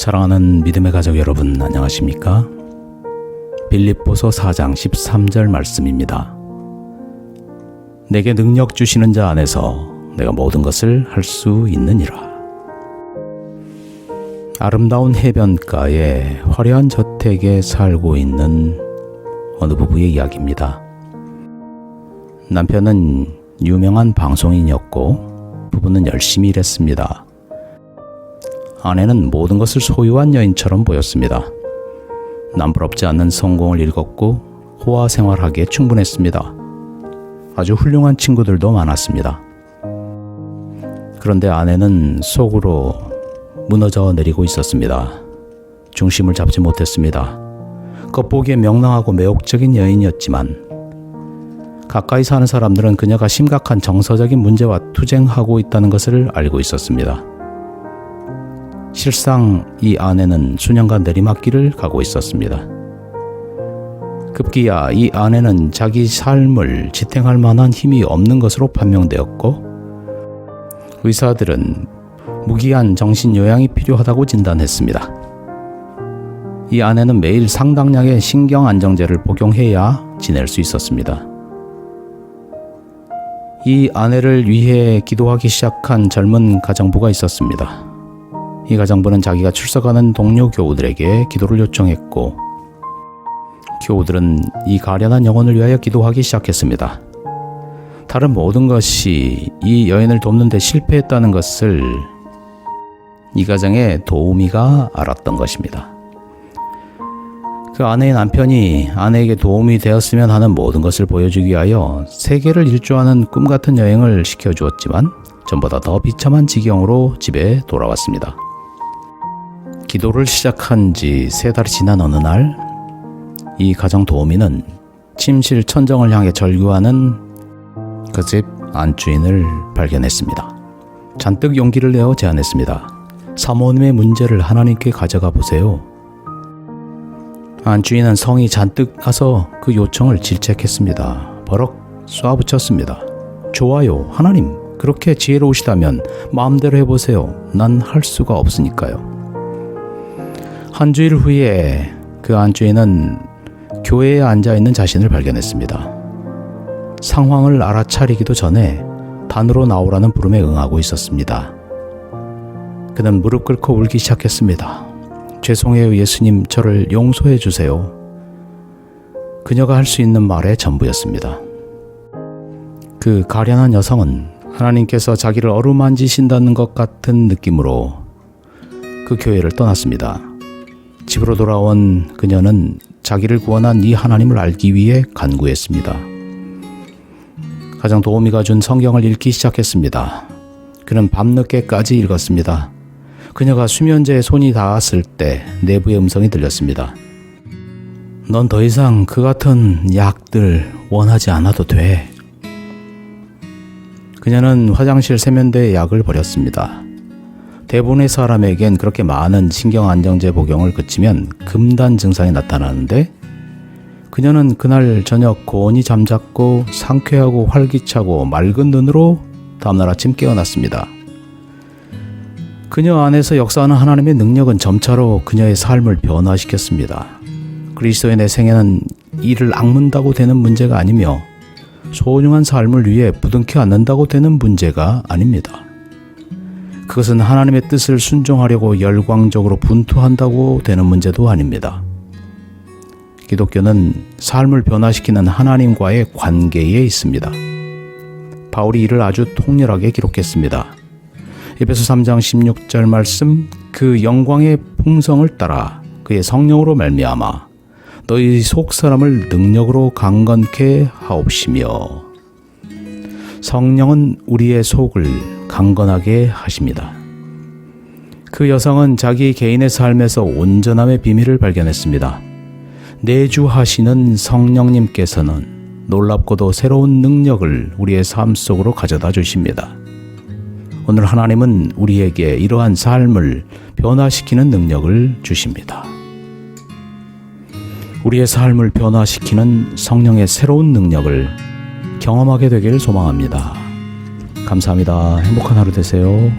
사랑하는 믿음의 가족 여러분, 안녕하십니까? 빌립보서 4장 13절 말씀입니다. 내게 능력 주시는 자 안에서 내가 모든 것을 할 수 있느니라. 아름다운 해변가에 화려한 저택에 살고 있는 어느 부부의 이야기입니다. 남편은 유명한 방송인이었고 부부는 열심히 일했습니다. 아내는 모든 것을 소유한 여인처럼 보였습니다. 남부럽지 않는 성공을 일궜고 호화 생활하기에 충분했습니다. 아주 훌륭한 친구들도 많았습니다. 그런데 아내는 속으로 무너져 내리고 있었습니다. 중심을 잡지 못했습니다. 겉보기에 명랑하고 매혹적인 여인이었지만 가까이 사는 사람들은 그녀가 심각한 정서적인 문제와 투쟁하고 있다는 것을 알고 있었습니다. 실상 이 아내는 수년간 내리막길을 가고 있었습니다. 급기야 이 아내는 자기 삶을 지탱할 만한 힘이 없는 것으로 판명되었고 의사들은 무기한 정신요양이 필요하다고 진단했습니다. 이 아내는 매일 상당량의 신경안정제를 복용해야 지낼 수 있었습니다. 이 아내를 위해 기도하기 시작한 젊은 가정부가 있었습니다. 이 가정부는 자기가 출석하는 동료 교우들에게 기도를 요청했고 교우들은 이 가련한 영혼을 위하여 기도하기 시작했습니다. 다른 모든 것이 이 여인을 돕는 데 실패했다는 것을 이 가정의 도우미가 알았던 것입니다. 그 아내의 남편이 아내에게 도움이 되었으면 하는 모든 것을 보여주기 위하여 세계를 일주하는 꿈같은 여행을 시켜주었지만 전보다 더 비참한 지경으로 집에 돌아왔습니다. 기도를 시작한 지 3달이 지난 어느 날, 이 가정 도우미는 침실 천정을 향해 절규하는 그 집 안주인을 발견했습니다. 잔뜩 용기를 내어 제안했습니다. 사모님의 문제를 하나님께 가져가 보세요. 안주인은 성이 잔뜩 나서 그 요청을 질책했습니다. 버럭 쏘아붙였습니다. 좋아요, 하나님. 그렇게 지혜로우시다면 마음대로 해보세요. 난 할 수가 없으니까요. 한 주일 후에 그 안주인은 교회에 앉아있는 자신을 발견했습니다. 상황을 알아차리기도 전에 단으로 나오라는 부름에 응하고 있었습니다. 그는 무릎 꿇고 울기 시작했습니다. 죄송해요, 예수님, 저를 용서해 주세요. 그녀가 할 수 있는 말의 전부였습니다. 그 가련한 여성은 하나님께서 자기를 어루만지신다는 것 같은 느낌으로 그 교회를 떠났습니다. 집으로 돌아온 그녀는 자기를 구원한 이 하나님을 알기 위해 간구했습니다. 가정 도우미가 준 성경을 읽기 시작했습니다. 그는 밤늦게까지 읽었습니다. 그녀가 수면제에 손이 닿았을 때 내부의 음성이 들렸습니다. 넌 더 이상 그 같은 약들 원하지 않아도 돼. 그녀는 화장실 세면대에 약을 버렸습니다. 대부분의 사람에겐 그렇게 많은 신경안정제 복용을 그치면 금단 증상이 나타나는데 그녀는 그날 저녁 고온이 잠잤고 상쾌하고 활기차고 맑은 눈으로 다음날 아침 깨어났습니다. 그녀 안에서 역사하는 하나님의 능력은 점차로 그녀의 삶을 변화시켰습니다. 그리스도의 내 생에는 이를 악문다고 되는 문제가 아니며 소중한 삶을 위해 부둥켜 안는다고 되는 문제가 아닙니다. 그것은 하나님의 뜻을 순종하려고 열광적으로 분투한다고 되는 문제도 아닙니다. 기독교는 삶을 변화시키는 하나님과의 관계에 있습니다. 바울이 이를 아주 통렬하게 기록했습니다. 에베소 3장 16절 말씀, 그 영광의 풍성을 따라 그의 성령으로 말미암아 너희 속사람을 능력으로 강건케 하옵시며. 성령은 우리의 속을 강건하게 하십니다. 그 여성은 자기 개인의 삶에서 온전함의 비밀을 발견했습니다. 내주하시는 성령님께서는 놀랍고도 새로운 능력을 우리의 삶 속으로 가져다 주십니다. 오늘 하나님은 우리에게 이러한 삶을 변화시키는 능력을 주십니다. 우리의 삶을 변화시키는 성령의 새로운 능력을 경험하게 되길 소망합니다. 감사합니다. 행복한 하루 되세요.